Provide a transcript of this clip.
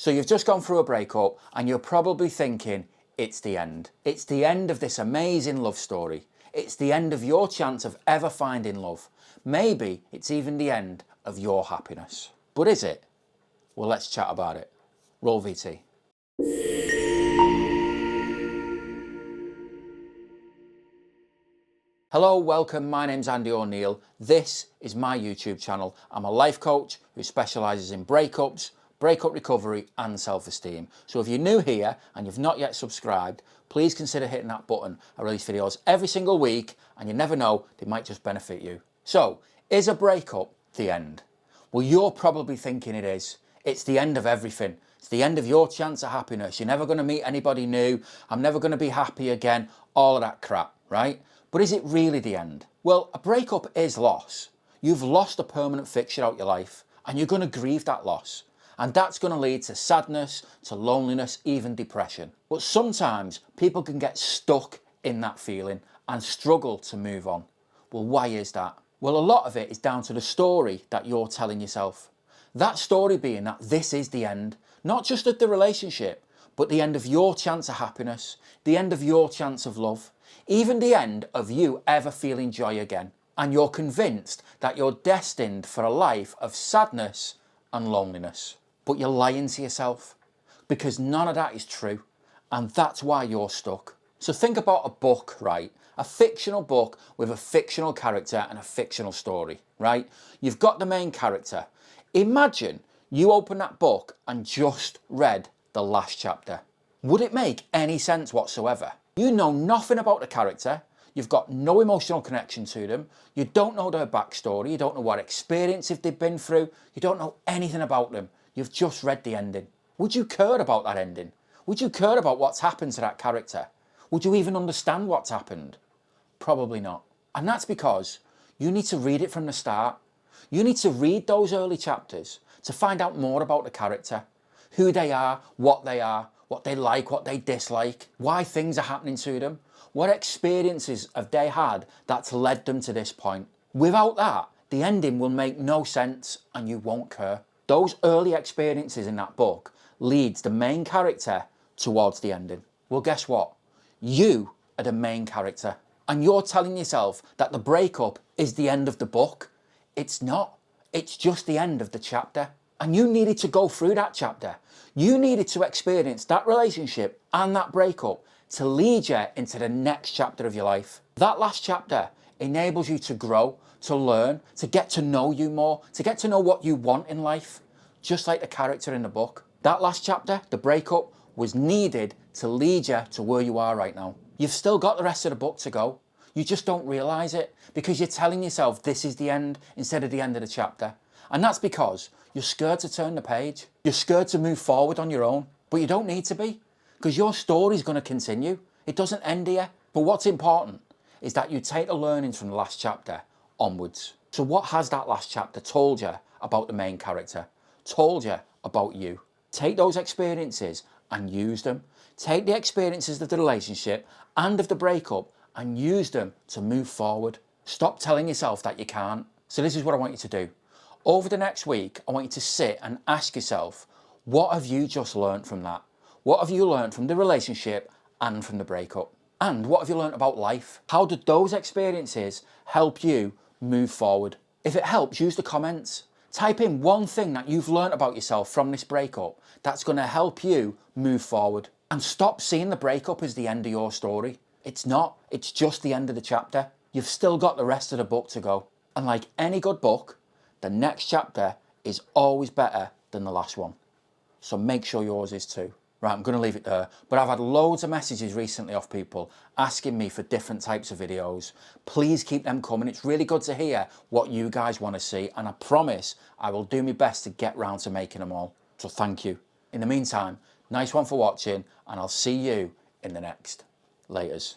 So you've just gone through a breakup and you're probably thinking, it's the end. It's the end of this amazing love story. It's the end of your chance of ever finding love. Maybe it's even the end of your happiness. But is it? Well, let's chat about it. Roll VT. Hello, welcome, my name's Andy O'Neill. This is my YouTube channel. I'm a life coach who specialises in breakups, breakup recovery and self-esteem. So if you're new here and you've not yet subscribed, please consider hitting that button. I release videos every single week and you never know, they might just benefit you. So, is a breakup the end? Well, you're probably thinking it is. It's the end of everything. It's the end of your chance of happiness. You're never going to meet anybody new. I'm never going to be happy again. All of that crap, right? But is it really the end? Well, a breakup is loss. You've lost a permanent fixture out your life and you're going to grieve that loss. And that's going to lead to sadness, to loneliness, even depression. But sometimes people can get stuck in that feeling and struggle to move on. Well, why is that? Well, a lot of it is down to the story that you're telling yourself. That story being that this is the end, not just of the relationship, but the end of your chance of happiness, the end of your chance of love, even the end of you ever feeling joy again. And you're convinced that you're destined for a life of sadness and loneliness. But you're lying to yourself because none of that is true. And that's why you're stuck. So think about a book, right? A fictional book with a fictional character and a fictional story, right? You've got the main character. Imagine you open that book and just read the last chapter. Would it make any sense whatsoever? You know nothing about the character. You've got no emotional connection to them. You don't know their backstory. You don't know what experiences they've been through. You don't know anything about them. You've just read the ending. Would you care about that ending? Would you care about what's happened to that character? Would you even understand what's happened? Probably not. And that's because you need to read it from the start. You need to read those early chapters to find out more about the character, who they are, what they like, what they dislike, why things are happening to them, what experiences have they had that's led them to this point. Without that, the ending will make no sense and you won't care. Those early experiences in that book leads the main character towards the ending. Well, guess what? You are the main character and you're telling yourself that the breakup is the end of the book. It's not. It's just the end of the chapter. And you needed to go through that chapter. You needed to experience that relationship and that breakup to lead you into the next chapter of your life. That last chapter enables you to grow, to learn, to get to know you more, to get to know what you want in life, just like the character in the book. That last chapter, the breakup, was needed to lead you to where you are right now. You've still got the rest of the book to go. You just don't realise it because you're telling yourself this is the end instead of the end of the chapter. And that's because you're scared to turn the page. You're scared to move forward on your own, but you don't need to be because your story's going to continue. It doesn't end here. But what's important is that you take the learnings from the last chapter onwards. So what has that last chapter told you about the main character? Told you about you? Take those experiences and use them. Take the experiences of the relationship and of the breakup and use them to move forward. Stop telling yourself that you can't. So this is what I want you to do. Over the next week, I want you to sit and ask yourself, what have you just learned from that? What have you learned from the relationship and from the breakup? And what have you learned about life? How did those experiences help you move forward? If it helps, use the comments. Type in one thing that you've learned about yourself from this breakup that's going to help you move forward. And stop seeing the breakup as the end of your story. It's not. It's just the end of the chapter. You've still got the rest of the book to go. And like any good book, the next chapter is always better than the last one. So make sure yours is too. Right, I'm going to leave it there. But I've had loads of messages recently off people asking me for different types of videos. Please keep them coming. It's really good to hear what you guys want to see. And I promise I will do my best to get round to making them all. So thank you. In the meantime, nice one for watching and I'll see you in the next. Laters.